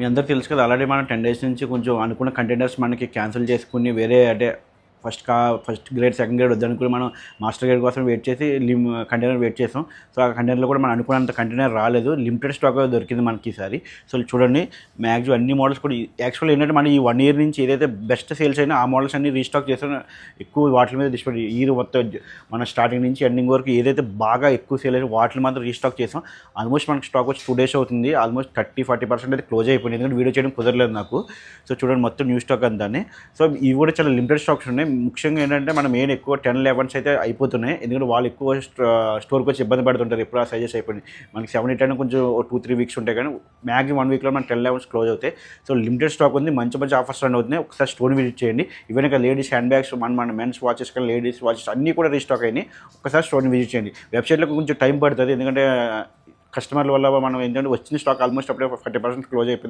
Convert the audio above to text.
మీ అందరికీ తెలుసు కదా, ఆల్రెడీ మనం 10 డేస్ నుంచి కొంచెం అనుకున్న కంటైనర్స్ మనకి క్యాన్సిల్ చేసుకుని వేరే అంటే ఫస్ట్ గ్రేడ్, సెకండ్ గ్రేడ్ వద్దనుకుని మనం మాస్టర్ గ్రేడ్ కోసం వెయిట్ చేసి కంటైనర్ వెయిట్ చేసాం. సో ఆ కంటైనర్లో కూడా మనం అనుకున్నంత కంటైనర్ రాలేదు, లిమిటెడ్ స్టాక్ దొరికింది మనకి ఈసారి. సో చూడండి, మ్యాక్సిమం అన్ని మోడల్స్ కూడా యాక్చువల్లీ ఏంటంటే మనం ఈ 1 ఇయర్ నుంచి ఏదైతే బెస్ట్ సేల్స్ అయినా ఆ మోడల్స్ అన్ని రీస్టాక్ చేసాం. ఎక్కువ వాటి మీద దృష్టి ఇయర్ మొత్తం మన స్టార్టింగ్ నుంచి ఎండింగ్ వరకు ఏదైతే బాగా ఎక్కువ సేల్ అయినా వాటిని మాత్రం రీస్టాక్ చేసాం. ఆల్మోస్ట్ మనకి స్టాక్ వచ్చి 2 డేస్ అవుతుంది. ఆల్మోస్ట్ 30-40% అయితే క్లోజ్ అయిపోయింది, ఎందుకంటే వీడియో చేయడం కుదరలేదు నాకు. సో చూడండి, మొత్తం న్యూ స్టాక్ అంతానే. సో ఇవి కూడా చాలా లిమిటెడ్ స్టాక్స్ ఉన్నాయి. ముఖ్యంగా ఏంటంటే మనం మెయిన్ ఎక్కువ 10-11 అయితే అయిపోతున్నాయి, ఎందుకంటే వాళ్ళు ఎక్కువ స్టోర్కి వచ్చి ఇబ్బంది పడుతుంటారు. ఎప్పుడు ఆ సైజెస్ అయిపోయింది మనకి 7-8 అయినా కొంచెం 2-3 వీక్స్ ఉంటాయి, కానీ మ్యాక్సిమం 1 వీక్లో మన 10-11 క్లోజ్ అవుతాయి. సో లిమిటెడ్ స్టాక్ ఉంది, మంచి మంచి ఆఫర్స్ రన్ అవుతున్నాయి. ఒకసారి స్టోర్ విజిట్ చేయండి. ఈవెన్ ఇక లేడీస్ హ్యాండ్ బ్యాగ్స్, మన మెన్స్ వాచెస్ కానీ లేడీస్ వాచెస్ అన్నీ కూడా రీస్టాక్ అయినాయి. ఒకసారి స్టోర్ని విజిట్ చేయండి. వెబ్సైట్లో కొంచెం టైం పడుతుంది, ఎందుకంటే కస్టమర్ల వల్ల మనం ఏంటంటే వచ్చిన స్టాక్ ఆల్మోస్ట్ అప్పుడే 40% క్లోజ్ అయిపోయింది.